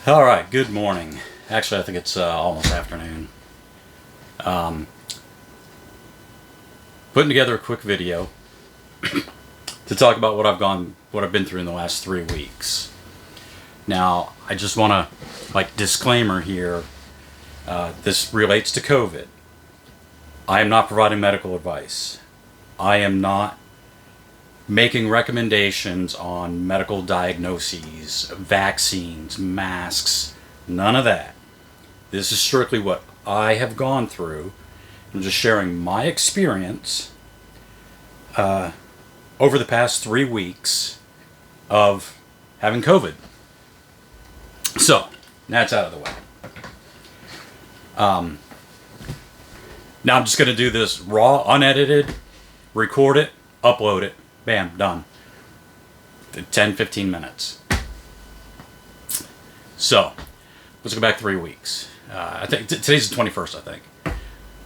All right, good morning. Actually, I think it's almost afternoon. Um, Putting together a quick video to talk about what I've been through in the last 3 weeks. Now, I just want to, disclaimer here. This relates to COVID. I am not providing medical advice. I am not making recommendations on medical diagnoses, vaccines, masks, none of that. This is strictly what I have gone through. I'm just sharing my experience over the past 3 weeks of having COVID. So, that's out of the way. Now I'm just going to do this raw, unedited, record it, upload it, bam, done. 10-15 minutes. So, let's go back 3 weeks. I think today's the 21st, I think.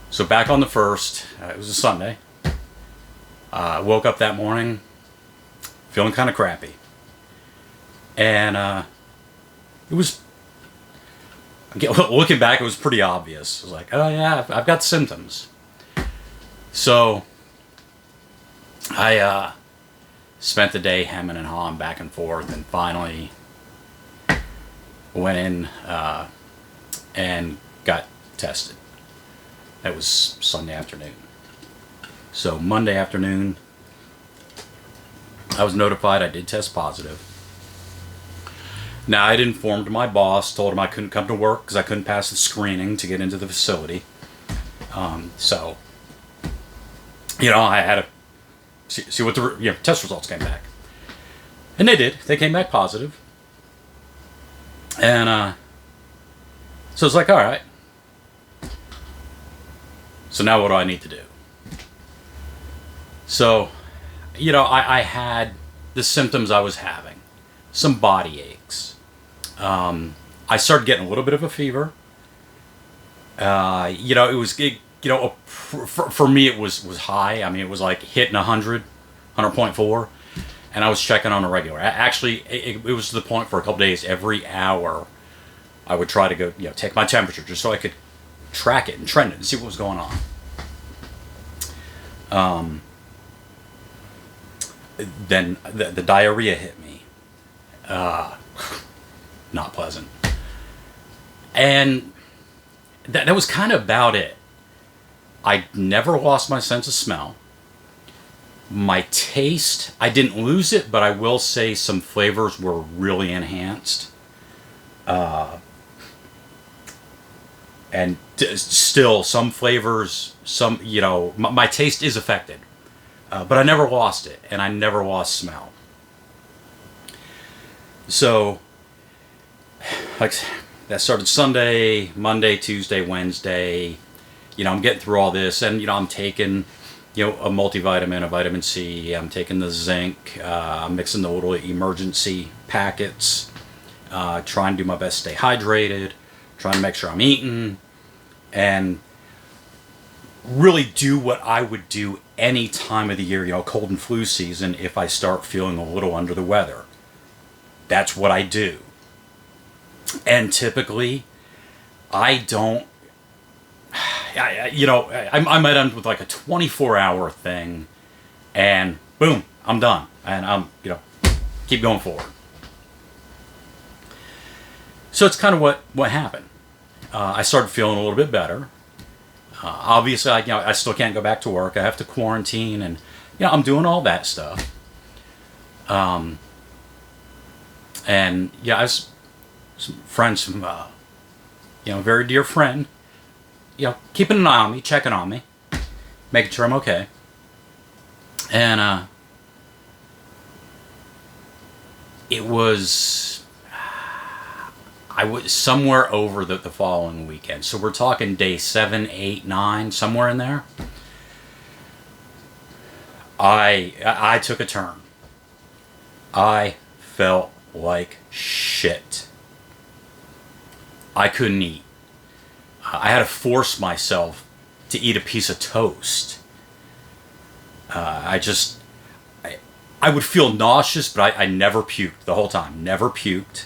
So back on the 1st, it was a Sunday. I woke up that morning feeling kind of crappy. And it was, looking back, it was pretty obvious. It was like, oh yeah, I've got symptoms. So I spent the day hemming and hawing back and forth, and finally went in and got tested. That was Sunday afternoon. So Monday afternoon, I was notified I did test positive. Now, I'd informed my boss, told him I couldn't come to work because I couldn't pass the screening to get into the facility. So, I had to see what the test results came back. And they did. They came back positive. And so it's like, all right. So now what do I need to do? So, I had the symptoms I was having. Some body aches. I started getting a little bit of a fever. It was, for me it was high. I mean, it was like hitting 100.4. And I was checking on a regular. Actually, it was to the point for a couple days, every hour, I would try to go, take my temperature just so I could track it and trend it and see what was going on. Then the diarrhea hit me. Not pleasant. And that was kind of about it. I never lost my sense of smell. My taste, I didn't lose it, but I will say some flavors were really enhanced. And still, some flavors, my taste is affected. But I never lost it, and I never lost smell. So, that started Sunday, Monday, Tuesday, Wednesday. I'm getting through all this, and, I'm taking, a multivitamin, a vitamin C. I'm taking the zinc. I'm mixing the little emergency packets. Trying to do my best to stay hydrated. Trying to make sure I'm eating. And really do what I would do any time of the year, cold and flu season, if I start feeling a little under the weather. That's what I do. And typically, I might end with like a 24-hour thing, and boom, I'm done. And I'm, keep going forward. So it's kind of what happened. I started feeling a little bit better. Obviously, I still can't go back to work. I have to quarantine, and I'm doing all that stuff. And I was some friends from a very dear friend, keeping an eye on me, checking on me, making sure I'm okay. And it was. I was somewhere over the following weekend. So we're talking day 7, 8, 9, somewhere in there. I took a turn. I felt like shit. I couldn't eat. I had to force myself to eat a piece of toast. I would feel nauseous, but I never puked the whole time. Never puked.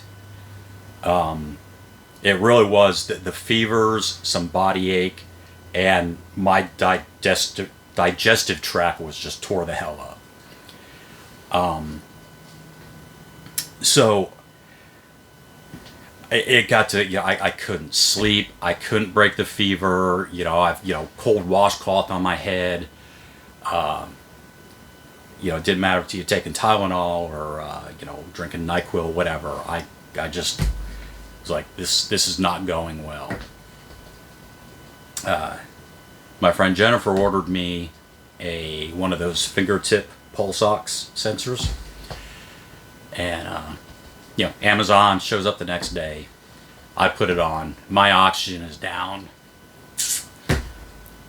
It really was the fevers, some body ache, and my digestive tract was just tore the hell up. So it got to, I couldn't sleep. I couldn't break the fever. I've, cold washcloth on my head. It didn't matter if you're taking Tylenol or, drinking NyQuil, whatever. I just was like, this is not going well. My friend Jennifer ordered me one of those fingertip pulse ox sensors. And, Amazon shows up the next day. I put it on. My oxygen is down.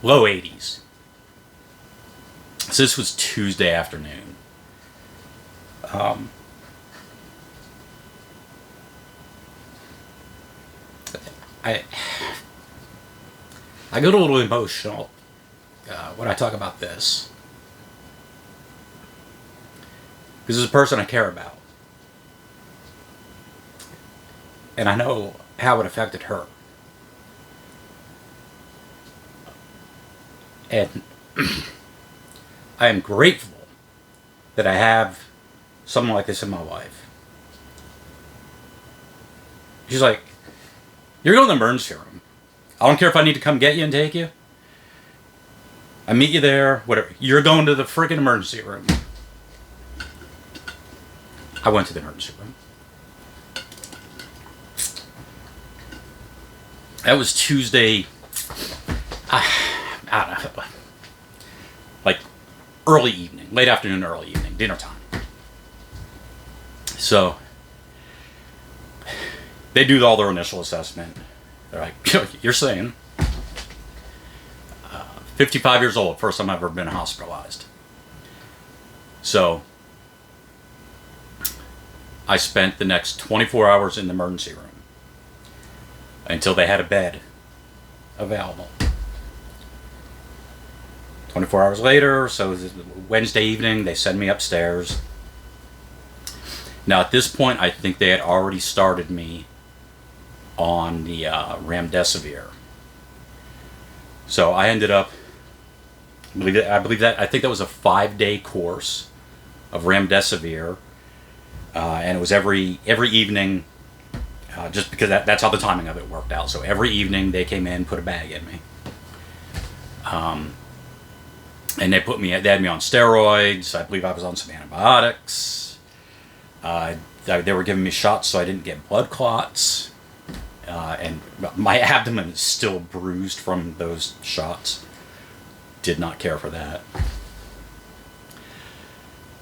Low 80s. So this was Tuesday afternoon. I get a little emotional when I talk about this. Because this is a person I care about. And I know how it affected her. And I am grateful that I have someone like this in my life. She's like, you're going to the emergency room. I don't care if I need to come get you and take you. I meet you there, whatever. You're going to the freaking emergency room. I went to the emergency room. That was Tuesday, I don't know, like early evening, late afternoon, early evening, dinner time. So they do all their initial assessment. They're like, you're saying 55 years old, first time I've ever been hospitalized. So I spent the next 24 hours in the emergency room until they had a bed available. 24 hours later, so Wednesday evening, they send me upstairs. Now at this point, I think they had already started me on the remdesivir. So I ended up, I think that was a 5-day course of remdesivir, and it was every evening. Just because that's how the timing of it worked out. So every evening they came in, put a bag in me, and they had me on steroids. I believe I was on some antibiotics. They were giving me shots so I didn't get blood clots, and my abdomen is still bruised from those shots. Did not care for that.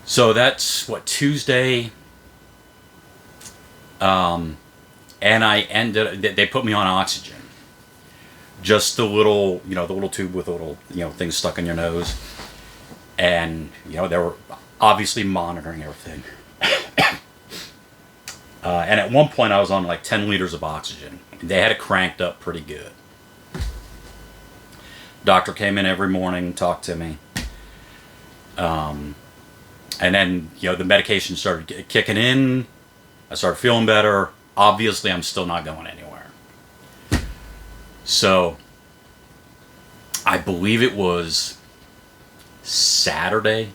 So that's Tuesday. And they put me on oxygen. Just the little, the little tube with a little, things stuck in your nose. And, they were obviously monitoring everything. And at one point I was on like 10 liters of oxygen. They had it cranked up pretty good. Doctor came in every morning, talked to me. And then, the medication started kicking in. I started feeling better. Obviously, I'm still not going anywhere. So, I believe it was Saturday.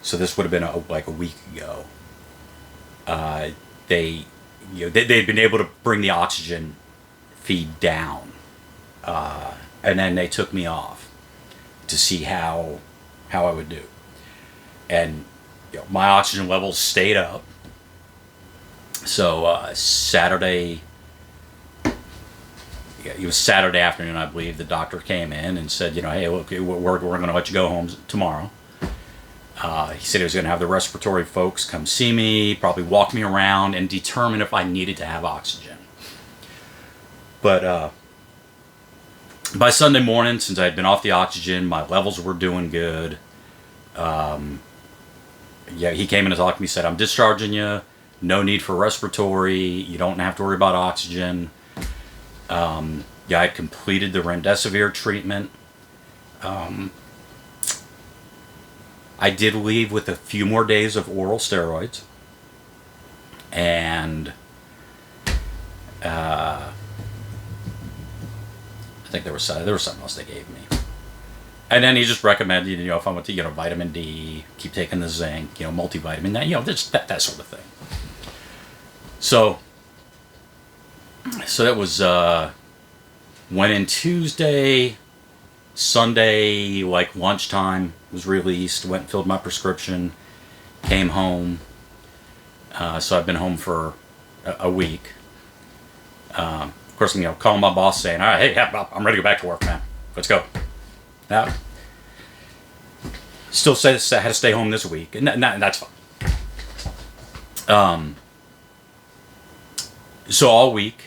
So this would have been like a week ago. They'd been able to bring the oxygen feed down, and then they took me off to see how I would do. And my oxygen levels stayed up. So Saturday, it was Saturday afternoon, I believe. The doctor came in and said, hey, look, we're going to let you go home tomorrow. He said he was going to have the respiratory folks come see me, probably walk me around, and determine if I needed to have oxygen. But by Sunday morning, since I had been off the oxygen, my levels were doing good. He came in and talked to me, said, I'm discharging you. No need for respiratory. You don't have to worry about oxygen. I had completed the remdesivir treatment. I did leave with a few more days of oral steroids. And think there was something else they gave me. And then he just recommended, if I went to, vitamin D, keep taking the zinc, multivitamin, that sort of thing. So that was, went in Tuesday, Sunday, like lunchtime, was released, went and filled my prescription, came home. So I've been home for a week. Of course, calling my boss saying, all right, hey, I'm ready to go back to work, man. Let's go. Now, still says I had to stay home this week, and that's fine. So all week,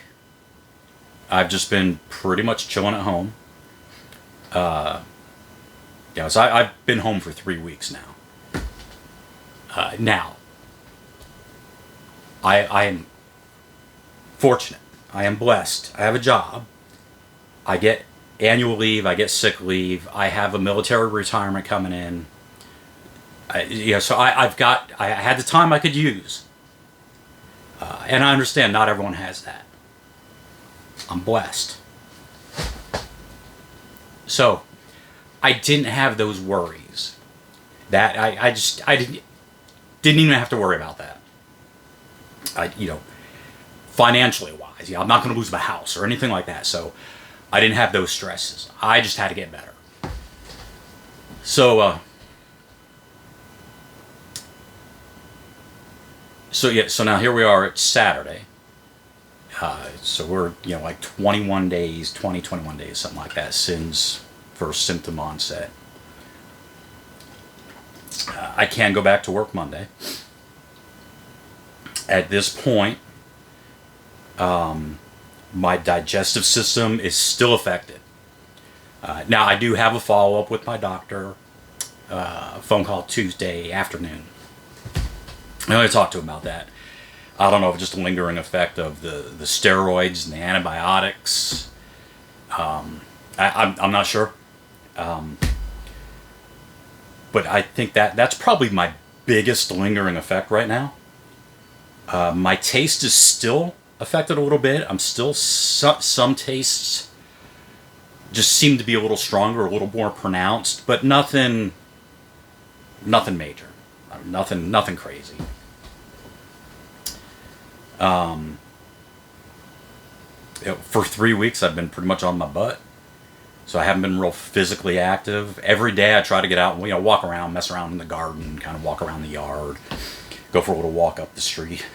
I've just been pretty much chilling at home. So I've been home for 3 weeks now. Now, I am fortunate. I am blessed. I have a job. I get annual leave. I get sick leave. I have a military retirement coming in. So I had the time I could use. And I understand not everyone has that. I'm blessed. So I didn't have those worries. That I didn't even have to worry about that. Financially wise, I'm not going to lose my house or anything like that. So I didn't have those stresses. I just had to get better. So now here we are. It's Saturday. So we're, like 21 days, something like that, since first symptom onset. I can go back to work Monday. At this point, my digestive system is still affected. Now, I do have a follow-up with my doctor, phone call Tuesday afternoon. I'm going to talk to him about that. I don't know if it's just a lingering effect of the steroids and the antibiotics. I'm not sure. But I think that's probably my biggest lingering effect right now. My taste is still affected a little bit. I'm still, some tastes just seem to be a little stronger, a little more pronounced, but nothing major. Nothing crazy. For 3 weeks, I've been pretty much on my butt. So I haven't been real physically active. Every day I try to get out and, walk around, mess around in the garden, kind of walk around the yard, go for a little walk up the street.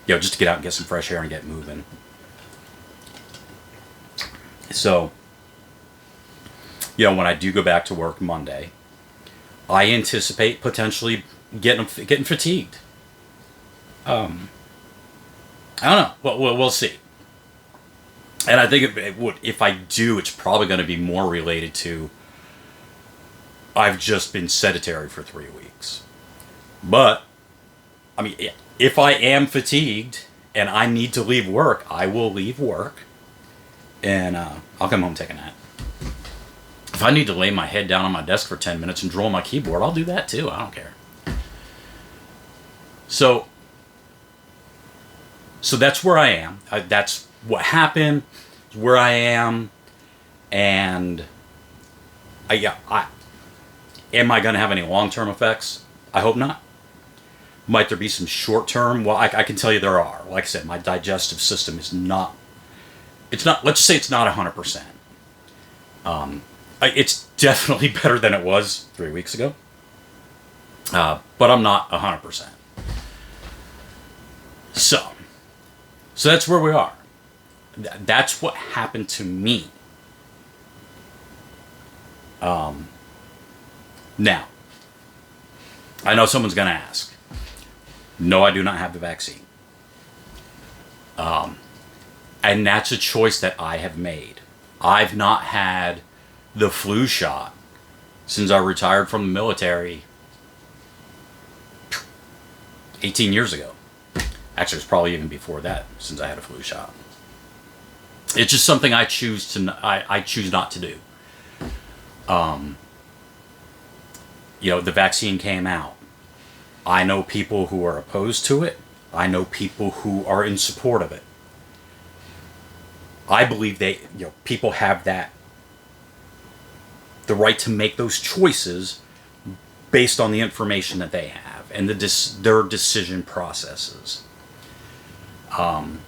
Just to get out and get some fresh air and get moving. So, when I do go back to work Monday, I anticipate potentially getting fatigued. I don't know. We'll see. And I think if I do, it's probably going to be more related to I've just been sedentary for 3 weeks. But, if I am fatigued and I need to leave work, I will leave work and I'll come home and take a nap. If I need to lay my head down on my desk for 10 minutes and draw on my keyboard, I'll do that too. I don't care. So that's where I am. That's what happened, where I am, and am I going to have any long-term effects? I hope not. Might there be some short-term? Well, I can tell you there are. Like I said, my digestive system is not, let's just say it's not 100%. It's definitely better than it was 3 weeks ago. But I'm not 100%. So that's where we are. That's what happened to me. Now, I know someone's going to ask. No, I do not have the vaccine. And that's a choice that I have made. I've not had the flu shot since I retired from the military 18 years ago. Actually, it was probably even before that since I had a flu shot. It's just something I choose not to do. The vaccine came out. I know people who are opposed to it. I know people who are in support of it. I believe people have the right to make those choices based on the information that they have and their decision processes. Ever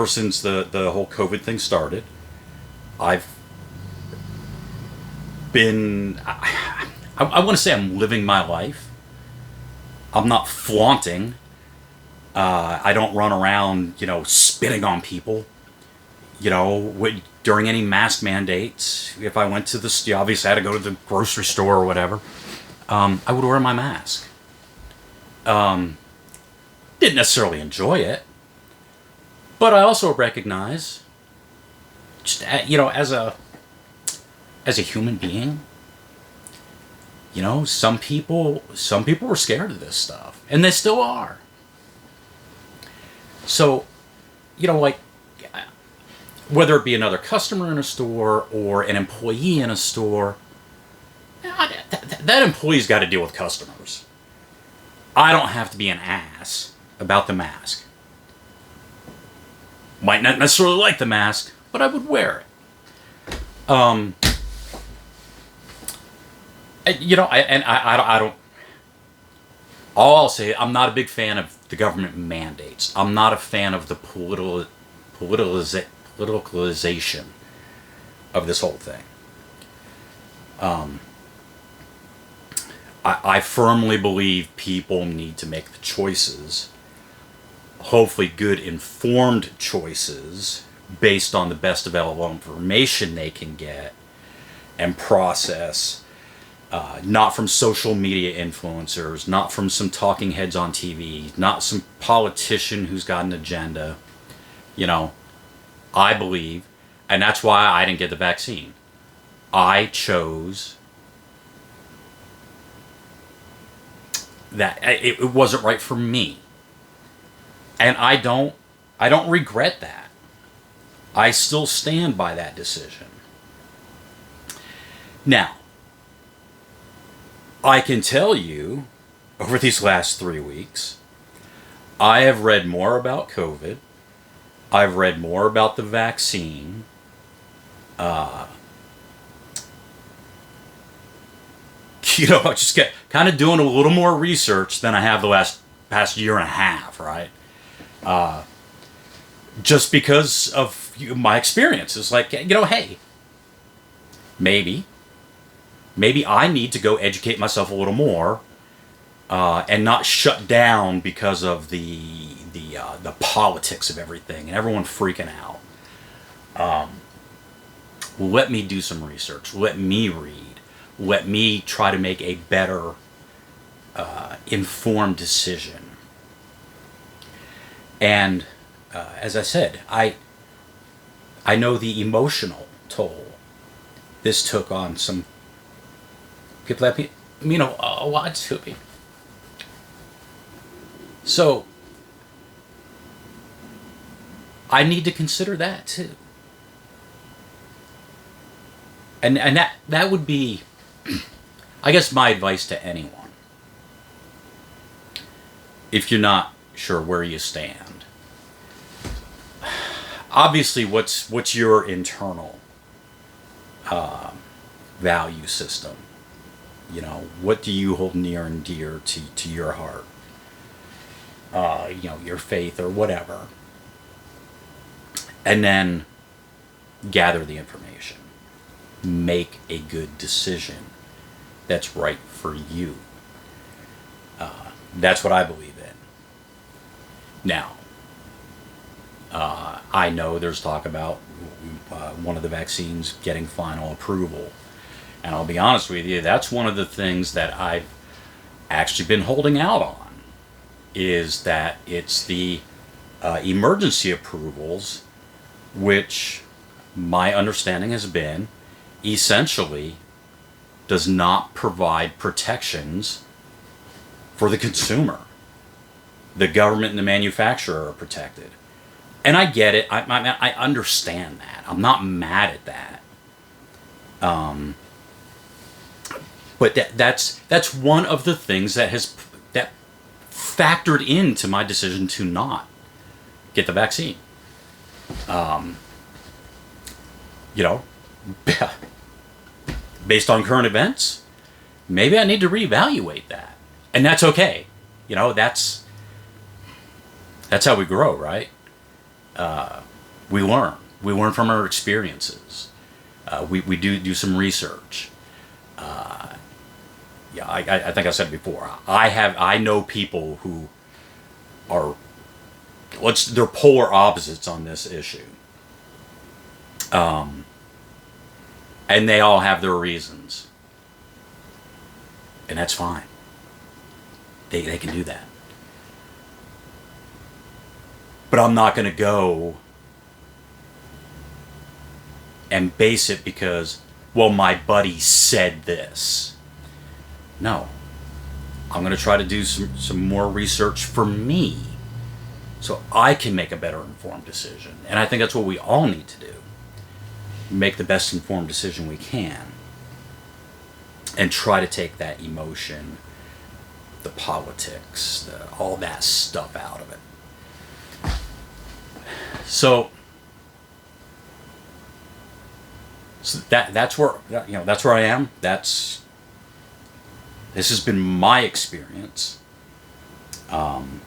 since the whole COVID thing started, I've been, I want to say I'm living my life. I'm not flaunting. I don't run around, spitting on people. During any mask mandates, if I went to obviously I had to go to the grocery store or whatever, I would wear my mask. Didn't necessarily enjoy it, but I also recognize, just as a human being, some people were scared of this stuff, and they still are. So, like, whether it be another customer in a store or an employee in a store, that employee's got to deal with customers. I don't have to be an ass about the mask. Might not necessarily like the mask, but I would wear it. I don't. All I'll say, I'm not a big fan of the government mandates. I'm not a fan of the politicalization of this whole thing. I firmly believe people need to make the choices, hopefully good informed choices, based on the best available information they can get and process, not from social media influencers, not from some talking heads on TV, not some politician who's got an agenda. I believe, and that's why I didn't get the vaccine. I chose that it wasn't right for me. And I don't regret that. I still stand by that decision. Now, I can tell you, over these last 3 weeks, I have read more about COVID. I've read more about the vaccine. I just get kind of doing a little more research than I have the past year and a half, right? Just because of my experiences. Like, hey, maybe I need to go educate myself a little more, and not shut down because of the politics of everything and everyone freaking out. Let me do some research. Let me read. Let me try to make a better informed decision. And as I said, I know the emotional toll this took on some people that mean a lot to me. So I need to consider that too. And that would be, I guess, my advice to anyone. If you're not sure where you stand, obviously, what's your internal value system? What do you hold near and dear to your heart? Your faith or whatever. And then gather the information. Make a good decision that's right for you. That's what I believe in. Now, I know there's talk about one of the vaccines getting final approval. And I'll be honest with you, that's one of the things that I've actually been holding out on, is that it's the emergency approvals, which my understanding has been essentially does not provide protections for the consumer. The government and the manufacturer are protected. And I get it. I understand that. I'm not mad at that. But that's one of the things that factored into my decision to not get the vaccine. You know, based on current events, maybe I need to reevaluate that. And that's okay. You know, that's how we grow, right? We learn. We learn from our experiences. We do some research. Yeah, I think I said it before. I know people who are they're polar opposites on this issue. And they all have their reasons. And that's fine. They can do that. But I'm not going to go and base it because, well, my buddy said this. No. I'm going to try to do some more research for me so I can make a better informed decision. And I think that's what we all need to do. Make the best informed decision we can. And try to take that emotion, the politics, all that stuff out of it. So that's where I am. This has been my experience. And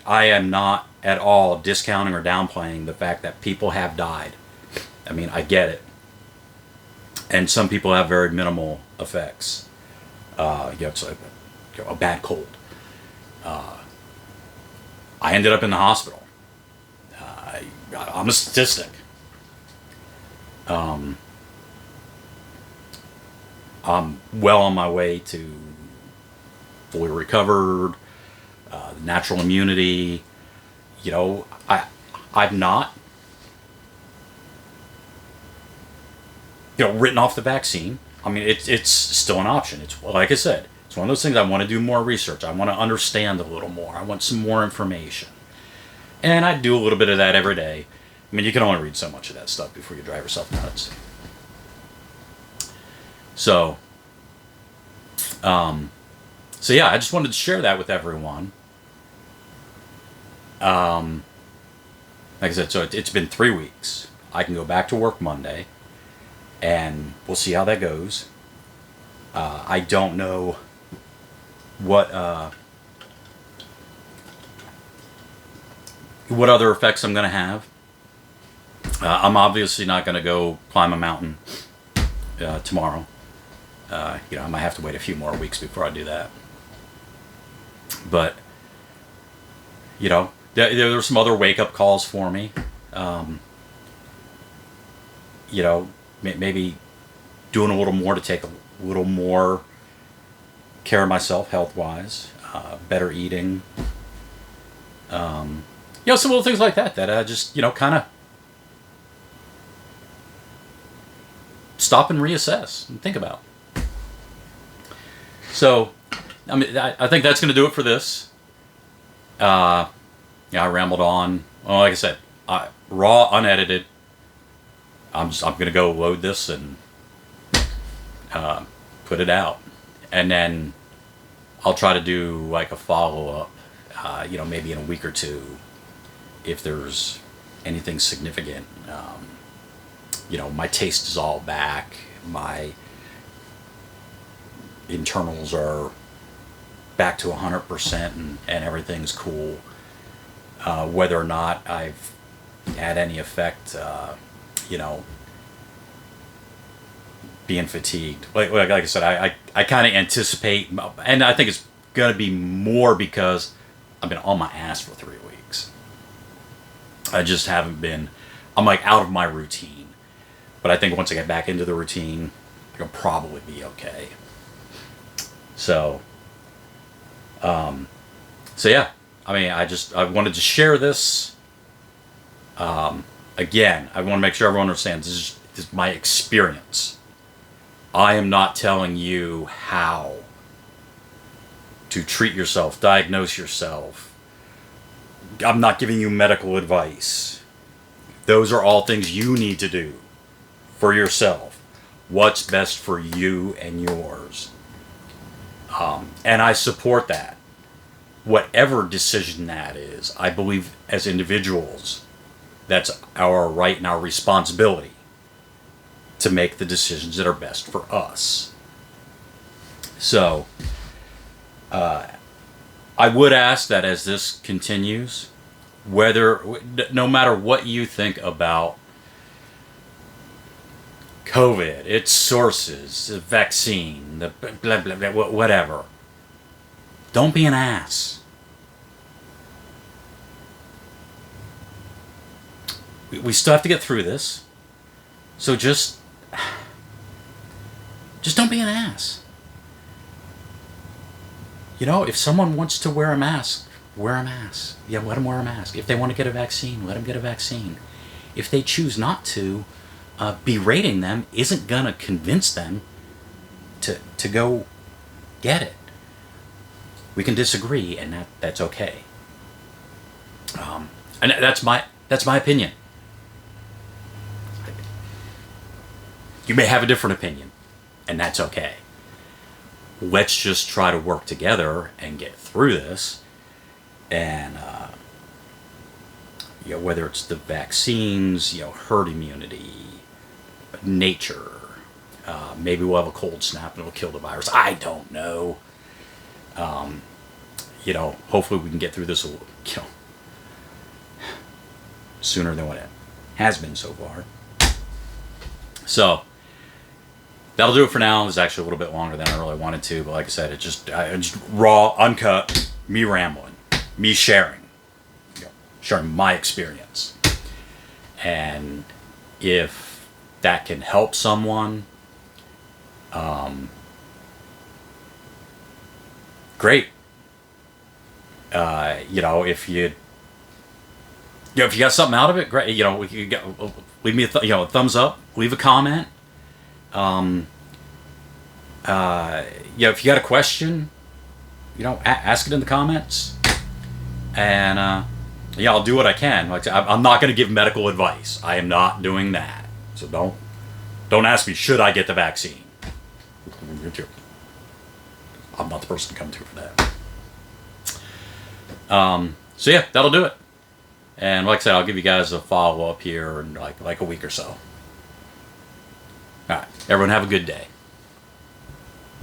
I am not at all discounting or downplaying the fact that people have died. I mean, I get it. And some people have very minimal effects. It's a bad cold. I ended up in the hospital. I'm a statistic. I'm well on my way to fully recovered, natural immunity. You know, I've not, written off the vaccine. I mean, it's still an option. It's, like I said, it's one of those things I want to do more research. I want to understand a little more. I want some more information. And I do a little bit of that every day. I mean, you can only read so much of that stuff before you drive yourself nuts. So yeah, I just wanted to share that with everyone. Like I said, so it's been 3 weeks. I can go back to work Monday, and we'll see how that goes. I don't know what other effects I'm going to have. I'm obviously not going to go climb a mountain tomorrow. I might have to wait a few more weeks before I do that. But, there were some other wake-up calls for me. Maybe doing a little more to take a little more care of myself health-wise. Better eating. Some little things like that I just, kind of stop and reassess and think about. So, I mean, I think that's going to do it for this. I rambled on. Well, like I said, raw, unedited. I'm going to go load this and put it out. And then I'll try to do like a follow-up, maybe in a week or two, if there's anything significant. My taste is all back. My internals are back to 100% and everything's cool. Whether or not I've had any effect, being fatigued. Like I said, I kind of anticipate, and I think it's going to be more because I've been on my ass for 3 weeks. I just haven't been, I'm like out of my routine. But I think once I get back into the routine, I'll probably be okay. So yeah, I mean, I wanted to share this. Again, I want to make sure everyone understands this is my experience. I am not telling you how to treat yourself, diagnose yourself. I'm not giving you medical advice. Those are all things you need to do for yourself. What's best for you and yours. And I support that whatever decision that is, I believe as individuals, that's our right and our responsibility to make the decisions that are best for us. So, I would ask that as this continues, no matter what you think about COVID, its sources, the vaccine, the blah, blah, blah, whatever, don't be an ass. We still have to get through this. So just don't be an ass. You know, if someone wants to wear a mask, wear a mask. Yeah, let them wear a mask. If they want to get a vaccine, let them get a vaccine. If they choose not to, berating them isn't going to convince them to go get it. We can disagree, and that's okay. And that's my opinion. You may have a different opinion, and that's okay. Let's just try to work together and get through this. And whether it's the vaccines, herd immunity, nature, maybe we'll have a cold snap and it'll kill the virus. I don't know. Hopefully we can get through this sooner than what it has been so far. So that'll do it for now. It was actually a little bit longer than I really wanted to, but like I said, it's just raw, uncut, me rambling, me sharing my experience. And if that can help someone, great. If you got something out of it, great. Leave me a thumbs up, leave a comment. If you got a question, ask it in the comments, and I'll do what I can. Like I'm not going to give medical advice. I am not doing that. So don't ask me, should I get the vaccine? I'm not the person to come to for that. So yeah, that'll do it. And like I said, I'll give you guys a follow up here in like a week or so. All right, everyone have a good day.